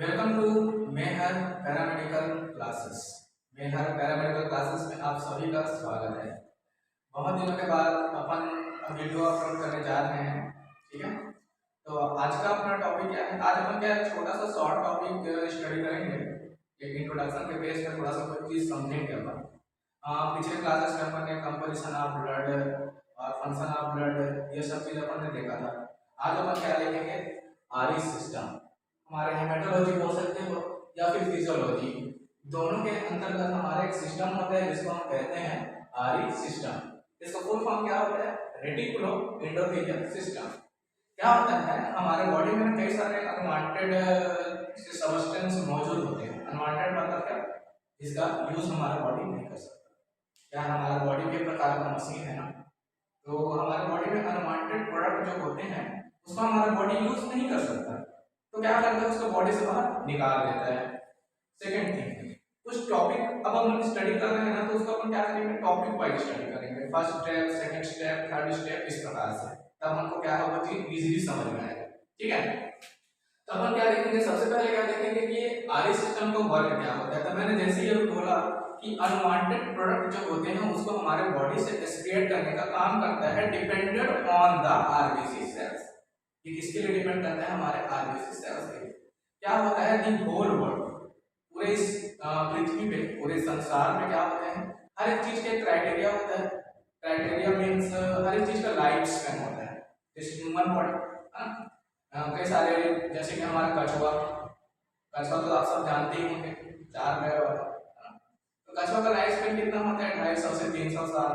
Welcome to Mehar paramedical classes. Mehar paramedical classes में आप सभी का स्वागत है। बहुत दिनों के बाद अपन वीडियो अपलोड करने जा रहे हैं, ठीक है। तो आज का अपना टॉपिक क्या है? आज अपन क्या छोटा सा शॉर्ट टॉपिक स्टडी करेंगे। एक इंट्रोडक्शन के बेस पर थोड़ा सा कोई चीज समझेंगे अपन। पिछले क्लासेस में अपन ने कंपोजिशन ऑफ ब्लड और फंक्शन ऑफ ब्लड ये सब चीज अपन ने देखा था। आज अपन क्या देखेंगे? आरई सिस्टम। हमारे हेमेटोलॉजी बोल सकते हो या फिर फिजियोलॉजी, दोनों के अंतर्गत हमारा एक सिस्टम होता है जिसको हम कहते हैं आरई सिस्टम। इसका फुल फॉर्म क्या होता है? Reticulo endothelial system. क्या होता है? हमारे बॉडी में कई सारे अनवांटेड सब्सटेंस मौजूद होते हैं। अनवांटेड मतलब क्या? जिसका यूज हमारा बॉडी नहीं कर सकता। क्या हमारा बॉडी भी एक प्रकार का मशीन है ना, तो हमारे बॉडी में अनवांटेड प्रोडक्ट जो होते हैं उसको हमारा बॉडी यूज नहीं कर सकता, तो क्या करता है? उसको बॉडी से बाहर निकाल देता है। सेकंड थिंग, कुछ टॉपिक अब हम स्टडी कर रहे हैं ना, तो उसको अपन क्या करेंगे? टॉपिक वाइज स्टडी करेंगे। First step, second step, third step, इस प्रकार से। तब हमको क्या होगा? चीज इजीली समझ में आएगा, ठीक है। तो अपन क्या देखेंगे? सबसे पहले क्या देखेंगे कि ये आरई सिस्टम का वर्क क्या होता है। तो मैंने जैसे ही बोला कि अनवांटेड प्रोडक्ट जो होते हैं उसको हमारे बॉडी से एक्सक्रीट करने का काम करता है, dependent on the RBC cells. ये किसके लिए डिपेंड करता है? हमारे आरबीसी सेल्स के लिए। क्या होता है? दी होल वर्ल्ड, पूरे इस पृथ्वी पे, पूरे संसार में क्या होते हैं? हर एक चीज के क्राइटेरिया होता है। क्राइटेरिया मींस हर एक चीज का लाइफ स्पैन होता है। जैसे ह्यूमन बॉडी है ना, कई सारे, जैसे कि हमारा कछुआ। कछुआ तो आप सब जानते ही होंगे, 4 पैर वाला है ना। तो कछुआ का लाइफ स्पैन कितना होता है? 250 से 300 साल।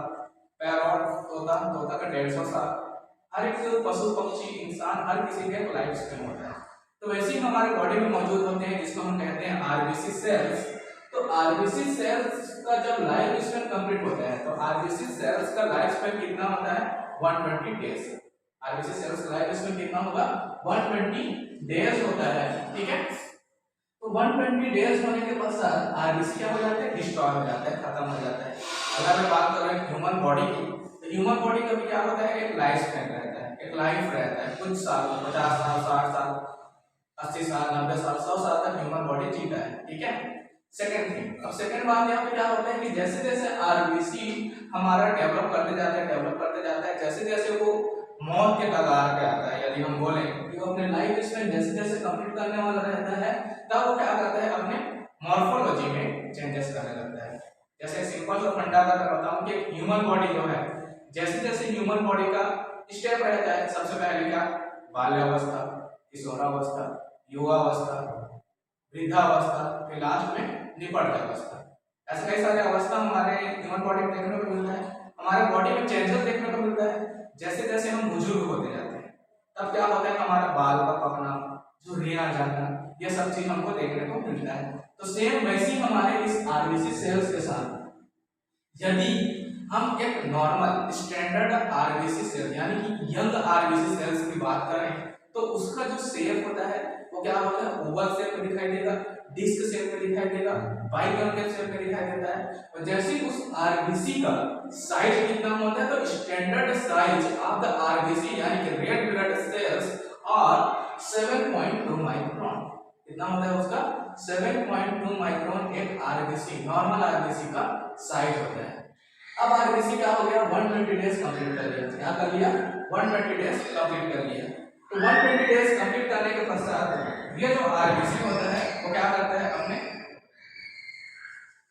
पैरॉट, तोता का 150 साल। हर एक पशु पक्षी इंसान हर किसी का लाइफ स्पैन होता है। तो वैसे ही हमारे बॉडी में मौजूद होते हैं जिसको हम कहते हैं आरबीसी सेल्स। तो आरबीसी सेल्स का जब लाइफ स्पैन कंप्लीट होता है, तो आरबीसी सेल्स का लाइफ स्पैन कितना होता है? 120 डेज। आरबीसी सेल्स का लाइफ स्पैन कितना होगा? 120 डेज होता है, ठीक है। तो 120 डेज होने के पश्चात आरबीसी क्या हो जाता है? डिस्ट्रॉय हो जाता है, खत्म हो जाता है। अगर मैं बात कर रहा हूँ ह्यूमन बॉडी की, तो ह्यूमन बॉडी का भी क्या होता है? एक लाइफ स्पैन रहता है, एक लाइफ रहता है। कुछ साल, 50 साल, 60 साल, 80 साल, 90 साल, 100 साल तक ह्यूमन बॉडी जीता है, ठीक है। सेकंड थिंग, अब सेकंड बात यहाँ पे क्या होता है कि जैसे जैसे आरबीसी हमारा डेवलप करते जाता है, डेवलप करते जाता है, जैसे जैसे वो मौत के कगार पे आता है, यदि हम बोले कि वो अपने लाइफ स्पैन जैसे जैसे कंप्लीट करने वाला रहता है, तब वो क्या करता है? अपने मॉर्फोलॉजी में चेंजेस करने लगता है। जैसे सिंपल सा फंडा अगर मैं बताऊं कि ह्यूमन बॉडी जो है, जैसे जैसे ह्यूमन बॉडी का स्टेप रहता है, सबसे पहले क्या? बाल्यावस्था, किशोरावस्था, युवावस्था, वृद्धावस्था, फिर लास्ट में निपटावस्था। ऐसे कई सारे अवस्था हमारे ह्यूमन बॉडी में देखने को मिलता है। हमारे बॉडी में चेंजेस देखने को मिलता है। जैसे जैसे हम बुजुर्ग होते जाते हैं, तब क्या होता है? हमारा बाल का पकना, झुर्रियां जाना, ये सब चीज हमको देखने को मिलता है। तो सेम वैसे ही हमारे इस आरबीसी सेल्स के साथ, यदि हम एक नॉर्मल स्टैंडर्ड आरबीसी सेल यानी कि यंग आरबीसी सेल्स की बात करें, तो उसका जो शेप होता है वो क्या होता है? ओवल शेप में दिखाई देगा, डिस्क शेप में दिखाई देगा, बाइकॉन्केव शेप में दिखाई देता है। और जैसे ही उस आरबीसी का साइज कितना होता है, तो standard size of the RBC यानी कि रेड ब्लड सेल्स और 7.2 माइक्रोन। कितना होता है उसका? 7.2 माइक्रोन एक आरबीसी, नॉर्मल आरबीसी का साइज होता है। अब आरबीसी क्या हो गया? 120 डेज कंप्लीट कर लिया। क्या कर लिया? 120 डेज कंप्लीट कर लिया। तो 120 डेज कंप्लीट करने के पश्चात ये जो आरबीसी होता है वो क्या करता है? अपने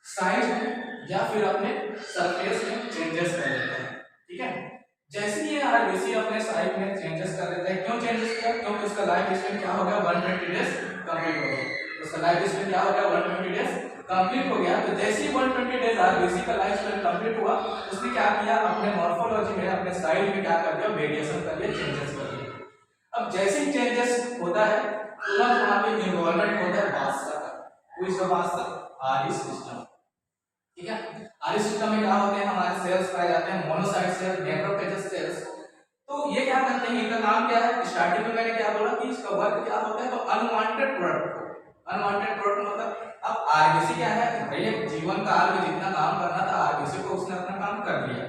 साइज में या फिर अपने सरफेस में चेंजेस कर देता है, ठीक है। जैसे ही ये आरबीसी अपने साइज में चेंजेस कर देता है, क्यों चेंजेस किया? क्योंकि उसका लाइफ स्पैन क्या हो गया? 120 डेज कंप्लीट हो गया। उसका लाइफ स्पैन क्या हो गया? 120 डेज कंप्लीट हो गया। तो जैसे ही 120 डेज आरबीसी का लाइफ स्पैन कंप्लीट हुआ, उसने क्या किया? अपने मॉर्फोलॉजी में, अपने साइज में क्या कर दिया? वेरिएशन कर दिया, चेंजेस कर दिया। अब जैसे ही चेंजेस होता है, तुरंत वहां पे इन्वॉल्वमेंट होता है बादशाह का। कोई सा बादशाह? आरई सिस्टम, ठीक है। आरई सिस्टम में क्या होते हैं? हमारे सेल्स पाए जाते हैं, मोनोसाइट सेल, मैक्रोफेजेस सेल्स। तो ये क्या करते हैं? इनका काम क्या है? स्टार्टिंग में मैंने क्या बोला कि इसका वर्क क्या होता है? तो अनवांटेड प्रोडक्ट, अनवांटेड प्रोडक्ट मतलब, अब आरबीसी क्या है? भैया जीवन काल में जितना काम करना था आरबीसी को, उसने अपना काम कर लिया।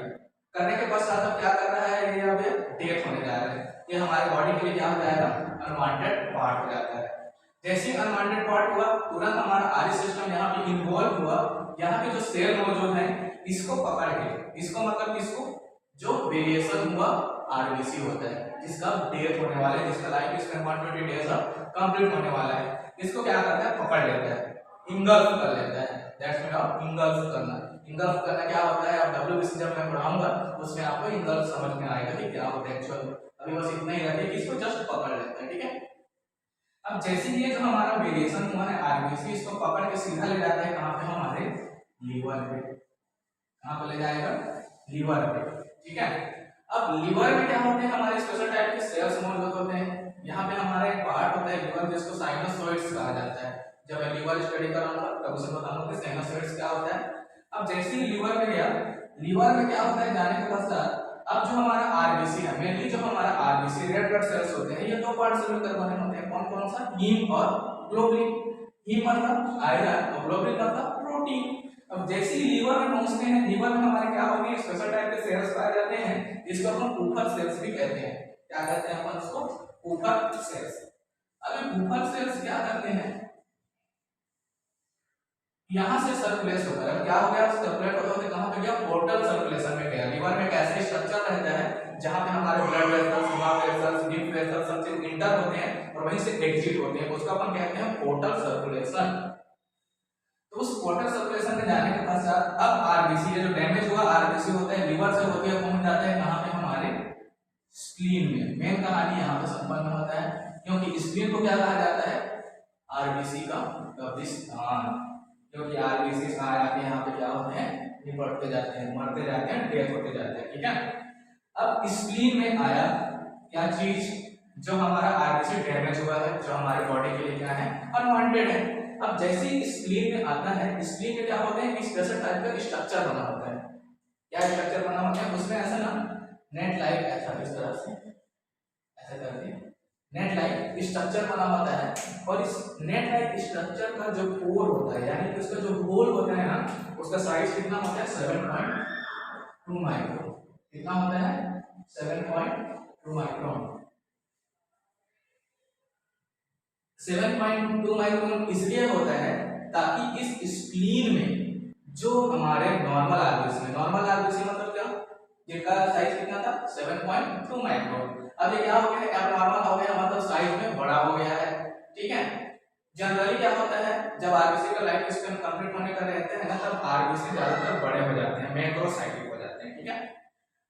करने के पश्चात अब क्या कर रहा है? ये अब डेथ होने जा रहा है। ये हमारे बॉडी के लिए क्या हो जाएगा? अनवांटेड पार्ट हो जाता है। जैसे अनवांटेड पार्ट हुआ तुरंत हमारा आर्य सिस्टम यहाँ पे इन्वॉल्व हुआ, यहाँ पे जो सेल मौजूद है इसको पकड़ के, इसको मतलब किसको, जो वेरिएशन हुआ आरबीसी होता है, जिसका डेथ होने वाला है, जिसका लाइफ स्पैन 120 डेज कंप्लीट होने वाला है, इसको क्या करता है, पकड़ लेता है, इंगल्फ कर लेता है। दैट्स मीन ऑफ इंगल्फ करना। इंगल्फ करना क्या होता है, अब डब्ल्यूबीसी जब मैं पढ़ाऊंगा उसमें आपको इंगल्फ समझ में आएगा कि क्या होता है एक्चुअल। अभी बस इतना ही रखिए कि इसको जस्ट पकड़ लेता है, ठीक है। अब जैसे ये जो हमारा वेरिएशन हुआ है आरबीसी, इसको पकड़ के सीधा ले जाता है कहां पे, हमारे लीवर पे। कहां पे ले जाएगा, लीवर पे, ठीक है। अब लीवर में क्या होते हैं, हमारे स्पेशल टाइप के सेल्स मौजूद होते हैं। यहाँ पे हमारा एक पार्ट होता है लीवर जिसको साइनोसॉइड्स कहा जाता है। जब मैं लीवर स्टडी कराऊंगा तब उसे बताऊंगा कि साइनोसॉइड्स क्या होता है। अब जैसे ही लीवर में गया, लीवर में क्या होता है जाने के पश्चात, अब जो हमारा आरबीसी है, मेनली जो हमारा आरबीसी रेड ब्लड सेल्स होते हैं, ये दो पार्ट से मिलकर बने होते हैं। कौन कौन सा, हीम और ग्लोबुलिन। हीम मतलब आयरन और ग्लोबुलिन मतलब प्रोटीन। अब जैसे ही लीवर में पहुंचते हैं, लीवर में हमारे क्या होंगे, स्पेशल टाइप के सेल्स पाए जाते हैं, जिसको हम कूपर सेल्स भी कहते हैं। क्या कहते हैं अपन उसको, कूपर सेल्स। अब कूपर सेल्स क्या करते हैं, यहाँ से सर्कुलेट होता है, क्या हो गया, सर्कुलेट होते होते कहां पे गया, पोर्टल सर्कुलेशन में गया। लीवर में एक ऐसा स्ट्रक्चर रहता है जहां पे हमारे blood vessels, renal vessels, lymph vessels सब चीज इंटर होते हैं और वहीं से एग्जिट होते हैं, उसको अपन कहते हैं पोर्टल सर्कुलेशन। तो उस पोर्टल सर्कुलेशन में जाने के पश्चात अब आरबीसी, ये जो डैमेज हुआ आरबीसी होता है, लीवर से होते हुए पहुंच जाता है कहां पे, हमारे स्प्लीन में। मेन कहानी यहाँ पे संपन्न होता है, क्योंकि स्प्लीन को क्या कहा जाता है, आरबीसी का कब्रिस्तान। क्योंकि आरबीसी आ जाते हैं यहाँ पे क्या होते हैं, निपटते जाते हैं, मरते जाते हैं, डेथ होते जाते हैं, ठीक है। अब स्प्लीन में आया क्या चीज, जो हमारा आरबीसी डैमेज हुआ है, जो हमारे बॉडी के लिए क्या है, अनवांटेड है। अब जैसे ही स्प्लीन में आता है, स्प्लीन में क्या होता है कि स्पेशल टाइप का स्ट्रक्चर बना होता है। क्या स्ट्रक्चर बना होता है, उसमें ऐसा ना नेट लाइक ऐसा इस तरह से ऐसा करके नेट लाइक स्ट्रक्चर बना होता है। और इस नेट लाइक स्ट्रक्चर का जो पोर होता है, यानी कि उसका जो होल होता है ना, उसका साइज कितना होता है, 7.2 माइक्रोन। कितना होता है, 7.2 माइक्रोन। 7.2 माइक्रोन इसलिए होता है ताकि इस स्प्लीन में जो हमारे नॉर्मल आरबीसी मतलब क्या, जिनका साइज कितना था, 7.2 माइक्रोन। अब ये क्या हो गया है, एबनॉर्मल हो गया, मतलब साइज में बड़ा हो गया है, ठीक है। जनरली क्या होता है, जब आरबीसी का लाइफ स्पैन कंप्लीट होने का रहते हैं ना, तब आरबीसी ज्यादातर बड़े हो जाते हैं, मैक्रोसाइटिक हो जाते हैं, ठीक है।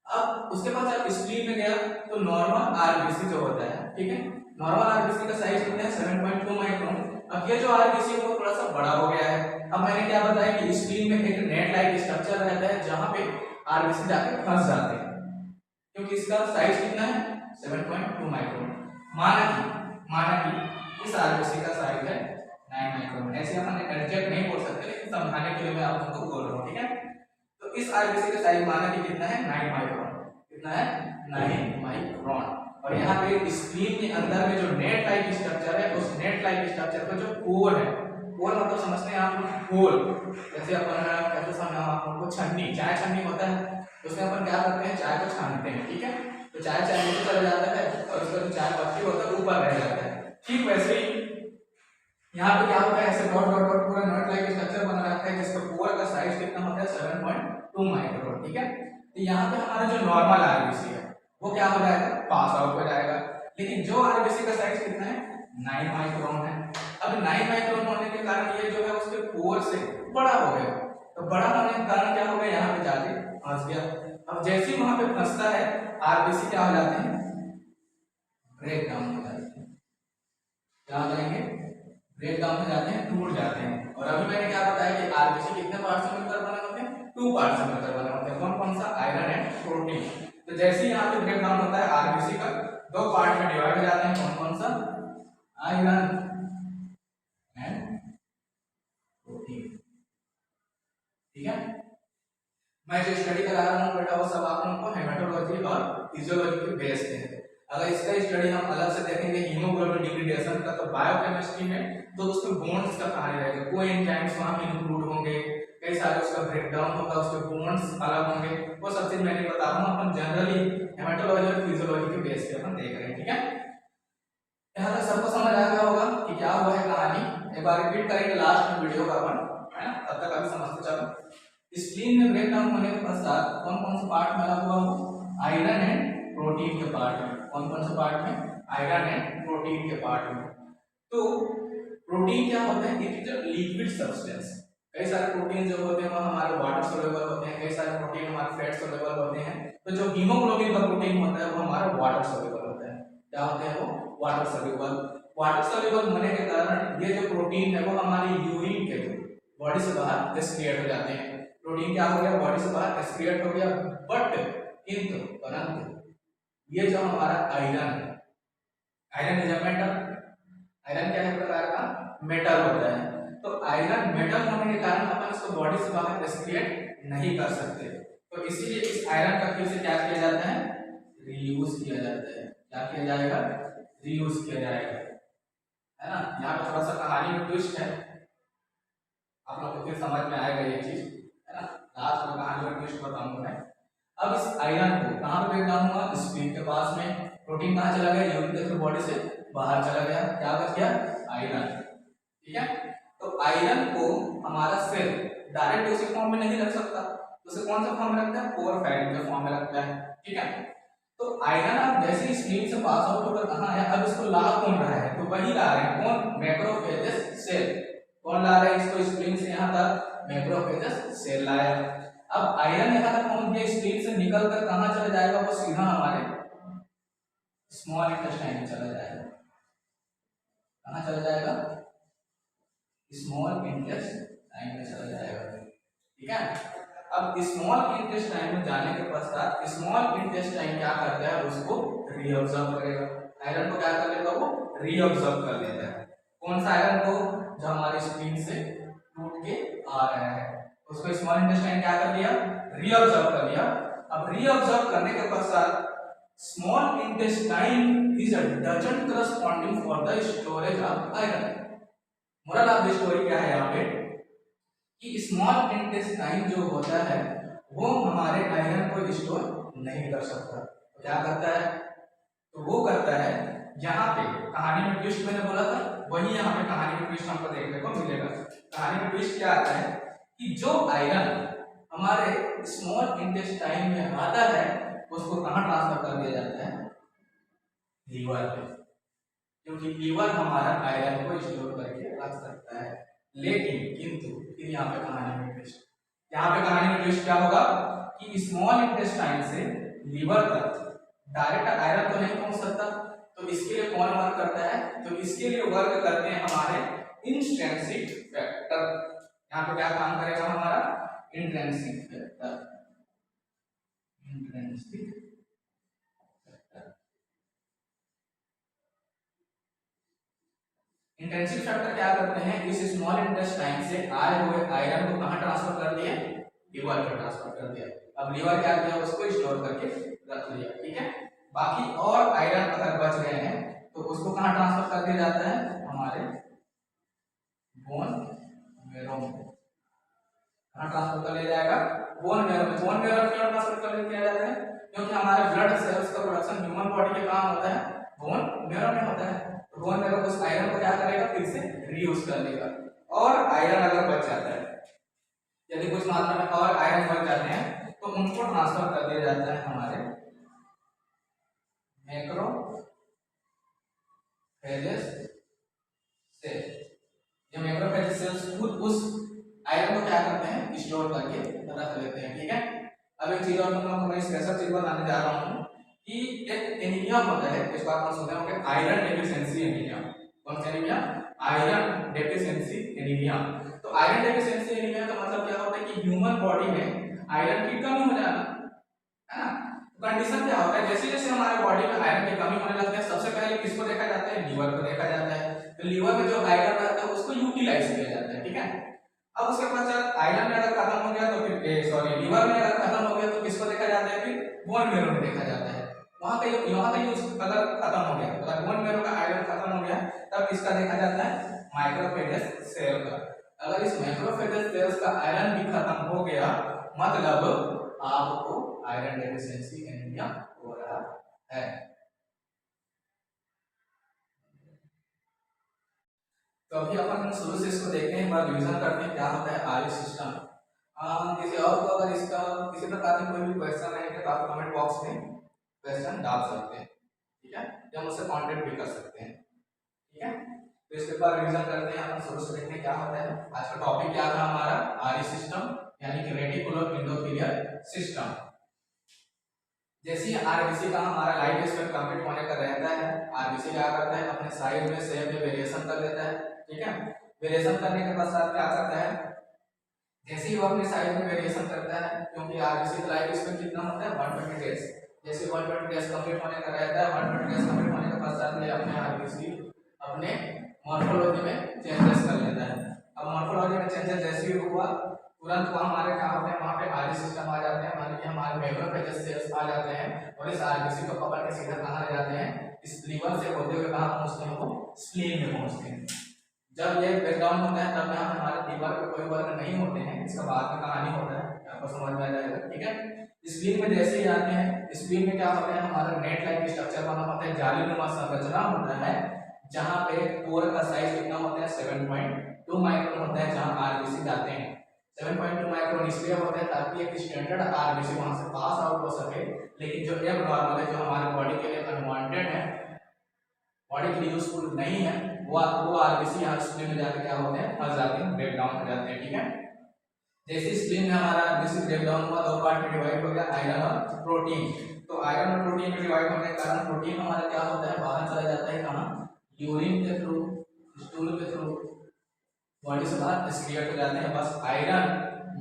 अब उसके बाद जब स्प्लीन में गया तो नॉर्मल आरबीसी जो होता है, ठीक है, नॉर्मल आरबीसी का साइज कितना है, 7.2 माइक्रोन। अब ये जो आरबीसी है वो थोड़ा सा बड़ा हो गया है। अब मैंने क्या बताया कि स्प्लीन में एक नेट लाइक स्ट्रक्चर रहता है जहां पे आरबीसी जाके फंस जाते हैं, क्योंकि इसका साइज कितना है, 7.2 माइक्रोन। माना कि इस आरबीसी का साइज है 9 माइक्रोन। ऐसे अपन एग्जैक्ट नहीं बोल सकते, लेकिन समझाने के लिए मैं आप लोगों को बोल रहा हूँ, ठीक है। तो इस आरबीसी का साइज माना कि कितना है, 9 माइक्रोन। कितना है, 9 माइक्रोन। और यहाँ पे स्प्लीन के अंदर में जो नेट लाइक स्ट्रक्चर है, उस नेट लाइक स्ट्रक्चर का जो कोर है, कोर मतलब समझते हैं आप लोग, होल। जैसे अपन कैसे समझा आप लोगों को, छन्नी, चाय छन्नी होता है, उसमें अपन क्या करते हैं, चाय को छानते हैं, ठीक है। तो चाय छन्नी से चला जाता है और उसका जो चाय पत्ती होता है ऊपर रह जाता है। ठीक वैसे ही यहाँ पे क्या होता है, ऐसे डॉट डॉट डॉट पूरा नेट लाइक स्ट्रक्चर बना रहता है, जिसका कोर का साइज कितना होता है, 7.2 माइक्रोन, ठीक है। तो यहाँ पे हमारा जो नॉर्मल आरबीसी है वो क्या हो जाएगा, पास आउट हो जाएगा। लेकिन जो आरबीसी का साइज कितना है, 9 माइक्रोन है। अब 9 माइक्रोन होने के कारण ये जो है उसके कोर से बड़ा हो गया। तो बड़ा होने के कारण क्या हो गया, यहाँ पे जाके फंस गया। अब जैसे ही वहां पे फंसता है, आरबीसी क्या हो जाते हैं, ब्रेक डाउन हो जाते हैं। क्या हो जाएंगे, ब्रेक डाउन हो जाते हैं, टूट जाते हैं। और अभी मैंने क्या बताया कि आरबीसी कितने पार्ट से मिलकर बने होते हैं, 2 पार्ट से मिलकर बने होते हैं। कौन कौन सा, आयरन एंड प्रोटीन। तो जैसे ही यहाँ पे ब्रेक डाउन होता है, आरबीसी का 2 पार्ट में डिवाइड हो जाते हैं। कौन कौन सा, आयरन एंड प्रोटीन, ठीक है। मैं जो स्टडी करा रहा हूँ बेटा, वो सब आप लोगों को हेमेटोलॉजी और फिजियोलॉजी के बेस पे है। अगर इसका स्टडी हम अलग से देखेंगे हीमोग्लोबिन डिग्रेडेशन का, तो बायोकेमिस्ट्री में तो उसके बॉन्ड्स का कहानी रहेगा, कोई एंजाइम्स वहां पे इंक्लूड होंगे, कई सारे उसका ब्रेकडाउन होगा, उसके बॉन्ड्स अलग होंगे, वो सब चीज मैं नहीं बता रहा हूँ। अपन जनरली हेमेटोलॉजी और फिजियोलॉजी के बेस पे अपन देख रहे हैं, ठीक है। यहाँ तक सबको समझ आ गया होगा कि क्या हुआ है। बार रिपीट करेंगे लास्ट में वीडियो का अपन, है ना, तब तक अभी समझते चलो। स्प्लीन में ब्रेक डाउन होने के पश्चात कौन कौन से पार्ट में अलग हुआ वो, आयरन एंड प्रोटीन के पार्ट में। कौन कौन से पार्ट में, आयरन एंड प्रोटीन के पार्ट में। तो प्रोटीन क्या होता है, it is a liquid substance. कई सारे प्रोटीन जो होते हैं वो हमारे वाटर सोल्यूबल होते हैं, कई सारे प्रोटीन हमारे फैट सोल्यूबल होते हैं। तो जो हीमोग्लोबिन का प्रोटीन होता है वो हमारा वाटर सोल्यूबल होता है। क्या होते हैं वो, वाटर सोल्यूबल। वाटर सोल्यूबल होने के कारण ये जो प्रोटीन है वो हमारी यूरिन के थ्रू बॉडी से बाहर एक्सक्रिएट हो जाते हैं। प्रोटीन क्या हो गया, बॉडी से बाहर एक्सक्रिएट हो गया। बट किंतु परंतु ये जो हमारा आयरन है, iron is a metal. Iron क्या है, प्रकार का मेटल होता है। तो आयरन मेटल होने के कारण अपन इसको बॉडी से बाहर एक्सक्रिएट नहीं कर सकते। तो इसीलिए इस आयरन का फिर से क्या किया जाता है, रीयूज किया जाता है। क्या किया जाएगा, रीयूज किया जाएगा, है ना। यहाँ पे थोड़ा सा कहानी में ट्विस्ट है, आप लोग को फिर समझ में आएगा ये चीज, है ना। लास्ट में कहानी में ट्विस्ट बताऊंगा मैं। अब इस आयरन को कहाँ पे ब्रेक डाउन हुआ, स्प्लीन के पास में। प्रोटीन कहाँ चला गया, यूरिन के थ्रू बॉडी से बाहर चला गया। क्या बच गया, आयरन। ठीक है, तो आयरन को हमारा सेल डायरेक्ट उसी फॉर्म में नहीं रख सकता, तो उसे कौन सा फॉर्म में रखता है, पोरफायरिन के फॉर्म में रखता है। ठीक है, तो आयरन अब जैसे ही स्प्लीन से पास आउट होकर कहाँ आया, अब इसको ला कौन रहा है, तो वही ला रहे हैं कौन, मैक्रोफेजेस सेल। कौन ला रहा है इसको स्प्लीन से यहाँ तक, मैक्रोफेजेस सेल लाया। अब आयरन यहाँ तक पहुंच गया, स्प्लीन से निकल कर कहाँ चला जाएगा, वो सीधा हमारे स्मॉल इंटेस्टाइन में चला जाएगा। कहाँ चला जाएगा, स्मॉल इंटेस्टाइन में चला जाएगा। ठीक है, अब स्मॉल इंटेस्टाइन में जाने के पश्चात स्मॉल इंटेस्टाइन क्या करता है, उसको रीअब्जॉर्ब करेगा। आयरन को क्या कर लेगा, वो रीअब्जॉर्ब कर लेता है। कौन सा आयरन को, जो हमारी स्प्लीन से टूट के आ रहा है, उसको स्मॉल इंटेस्टाइन क्या कर लिया, रीअब्जॉर्ब कर लिया। अब रीअब्जॉर्ब करने के पश्चात small intestine is a doesn't corresponding for the storage of iron. Moral of the story क्या है यहाँ पे, कि स्मॉल इंटेस्टाइन जो होता है वो हमारे आयरन को स्टोर नहीं कर सकता। तो क्या करता है, तो वो करता है, यहाँ पे कहानी में ट्विस्ट मैंने बोला था, वही यहाँ पे कहानी में ट्विस्ट हमको देखने को मिलेगा। कहानी में ट्विस्ट क्या आता है, कि जो आयरन हमारे स्मॉल इंटेस्टाइन में आता है उसको कहाँ ट्रांसफर कर दिया जाता है, लीवर पे, क्योंकि लीवर हमारा आयरन को स्टोर करके रख सकता है। लेकिन किंतु फिर यहाँ पे कहानी में ट्विस्ट, यहाँ पे कहानी में ट्विस्ट क्या होगा, कि स्मॉल इंटेस्टाइन से लीवर तक डायरेक्ट आयरन तो नहीं पहुंच सकता, तो इसके लिए कौन वर्क करता है, तो इसके लिए वर्क करते हैं हमारे इंट्रिंसिक फैक्टर। यहाँ पे क्या काम करेगा हमारा, intrinsic factor. Intrinsic factor, intrinsic factor क्या करते हैं, इस स्मॉल इंटेस्टाइन से आए हुए आयरन को कहाँ ट्रांसफर कर दिया, लीवर पे ट्रांसफर कर दिया। अब लीवर क्या किया, उसको स्टोर करके रख लिया। ठीक है, बाकी और आयरन अगर बच गए हैं तो उसको कहाँ ट्रांसफर कर दिया जाता है, हमारे बोन मैरो में। कहाँ ट्रांसफर कर लिया जाएगा, बोन मैरो में। बोन मैरो में क्यों ट्रांसफर कर दिया जाता है, क्योंकि हमारे ब्लड सेल्स का प्रोडक्शन ह्यूमन बॉडी के काम होता है बोन मैरो में होता है। तो बोन मैरो उस आयरन को क्या करेगा, फिर से रीयूज कर लेगा। और आयरन अगर बच जाता है, यदि कुछ मात्रा में और आयरन बच जाते हैं तो उनको ट्रांसफर कर दिया जाता है हमारे मैक्रोफेजेस से। ये मैक्रोफेजेस सेल्स खुद उस आयरन को क्या करते हैं, स्टोर करके रख लेते हैं। ठीक है, अब एक चीज और तुम लोग को मैं स्पेशल चीज बताने जा रहा हूँ, कि एक एनीमिया होता है, इसको आप सुने होंगे, आयरन डेफिशिएंसी एनीमिया। कौन सा एनीमिया, आयरन डेफिशिएंसी एनीमिया। तो आयरन डेफिशिएंसी एनीमिया का मतलब क्या होता है, कि ह्यूमन बॉडी में आयरन की कमी हो जाना, है ना। कंडीशन क्या होता है, जैसे जैसे हमारे बॉडी में आयरन की कमी होने लगती है, सबसे पहले किसको देखा जाता है, लीवर को देखा जाता है। तो लीवर में जो आयरन रहता है उसको यूटिलाइज किया जाता है। ठीक है, अब उसके पश्चात आयरन में अगर खत्म हो गया तो फिर लीवर में अगर खत्म हो गया तो किसको देखा जाता है, फिर बोन मैरो में देखा जाता है। वहां का यूज अगर खत्म हो गया, अगर बोन मैरो का आयरन खत्म हो गया, तब किसका देखा जाता है, माइक्रोफेजेस सेल का। अगर इस माइक्रोफेजेस सेल्स का आयरन भी खत्म हो गया, मतलब आपको आयरन डेफिशिएंसी एनीमिया हो रहा है। तो अभी अपन शुरू से इसको देखते हैं, एक बार रिविजन करते हैं क्या होता है आर्य सिस्टम। किसी और को अगर इसका किसी प्रकार का कोई भी क्वेश्चन रहेगा तो आप कमेंट बॉक्स में क्वेश्चन डाल सकते हैं, ठीक है, या मुझसे कांटेक्ट भी कर सकते हैं, ठीक है। तो इसके बाद रिवीजन करते हैं, अपन शुरू से देखते हैं क्या होता है। आज का टॉपिक क्या था हमारा, आर्य सिस्टम यानी कि रेटिकुलर एंडोथेलियल सिस्टम। जैसे आरबीसी का हमारा लाइफ स्पेन कंप्लीट होने का रहता है, आरबीसी क्या करता है अपने साइज में शेप में वेरिएशन कर देता है, ठीक है। वेरिएशन करने के पश्चात क्या करता है, जैसे ही वो अपने साइज में वेरिएशन करता है, क्योंकि आरबीसी का लाइफ स्पेन कितना होता है 120 डेज, जैसे 120 डेज कंप्लीट होने का रहता है, 120 डेज कंप्लीट होने के पश्चात में अपने आरबीसी अपने मॉर्फोलॉजी में चेंजेस कर लेता है। अब मॉर्फोलॉजी में चेंजेस जैसे ही हुआ तुरंत वहाँ हमारे क्या होते हैं, वहाँ पे आर्य सिस्टम आ जाते हैं, मान लीजिए हमारे मैक्रोफेजेस सेल्स आ जाते हैं और इस आरबीसी को पकड़ के सीधा कहाँ ले जाते हैं, इस लीवर से होते हुए कहाँ पहुँचते हैं, वो स्प्लीन में पहुँचते हैं। जब ये ब्रेकडाउन होता है तब यहाँ पे हमारे लीवर पे कोई वर्ग नहीं होते हैं, इसका बाद में कहानी होता है, आपको समझ में आ जाएगा, ठीक है। स्प्लीन में जैसे ही आते हैं, स्प्लीन में क्या होता है, हमारा नेट लाइक स्ट्रक्चर बना होता है, जालीनुमा संरचना होता है, जहाँ पे कोर का साइज कितना होता है 7.2 माइक्रोन होता है, जहाँ आरबीसी जाते हैं 7.2 माइक्रोन इसलिए होता है ताकि एक स्टैंडर्ड आरबीसी वहां से पास आउट हो सके, लेकिन जो एब नॉर्मल है, जो हमारे बॉडी के लिए अनवांटेड है, बॉडी के लिए यूजफुल नहीं है, वो आरबीसी यहाँ स्प्लीन में जाकर क्या होते हैं, फंस जाते हैं, ब्रेक डाउन हो जाते हैं, ठीक है। जैसे स्प्लीन में हमारा आरबीसी ब्रेक डाउन हुआ, दो पार्ट में डिवाइड हो गया, आयरन और प्रोटीन। तो आयरन और प्रोटीन में डिवाइड होने के कारण प्रोटीन हमारा क्या होता है, बाहर चला जाता है, कहाँ, यूरिन के थ्रू, स्टूल के थ्रू बॉडी से बाहर एक्सक्रिएट हो जाते हैं। बस आयरन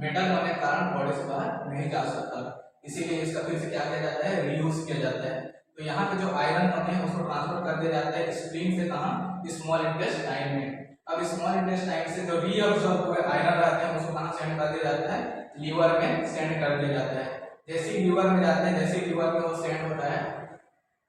मेटल होने के कारण बॉडी से बाहर नहीं जा सकता, इसीलिए इसका फिर से क्या किया जाता है, रीयूज किया जाता है। तो यहाँ पे जो आयरन होते हैं उसको ट्रांसफर कर दिया जाता है स्प्लीन से, कहाँ, स्मॉल इंटेस्टाइन में। अब स्मॉल इंटेस्टाइन से जो रीअब्सॉर्ब हुए आयरन रहते हैं उसको कहाँ सेंड कर दिया जाता है, लीवर में सेंड कर दिया जाता है। जैसे ही लीवर में जाते हैं, जैसे ही लीवर में वो सेंड होता है,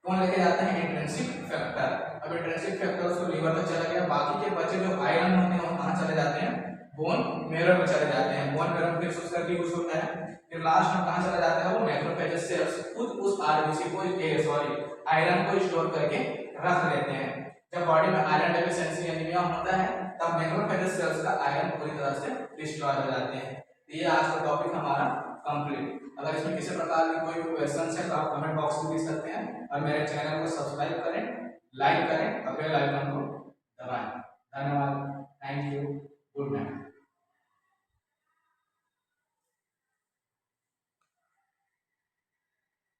कौन लेके जाते हैं, इंट्रिंसिक फैक्टर। अब इंट्रिंसिक फैक्टर उसको लीवर तक चला गया, बाकी के बचे जो आयरन होते हैं वो कहाँ चले जाते हैं, बोन मैरो में चले जाते हैं, बोन मैरो फिर उसका यूज होता है, फिर लास्ट में कहाँ चला जाता है, वो मैक्रोफेजेस सेल्स खुद उस आरबीसी को आयरन को स्टोर करके रख लेते हैं। जब बॉडी में आयरन डेफिशिएंसी एनीमिया होता है तब मैक्रोफेजेस सेल्स का आयरन पूरी तरह से डिस्ट्रॉय हो जाते हैं। तो ये आज का टॉपिक हमारा कंप्लीट। अगर इसमें किसी प्रकार की कोई क्वेश्चन है तो आप कमेंट बॉक्स में पूछ सकते हैं, और मेरे चैनल को सब्सक्राइब करें, लाइक करें और बेल आइकन को दबाएं। धन्यवाद, थैंक यू, गुड नाइट।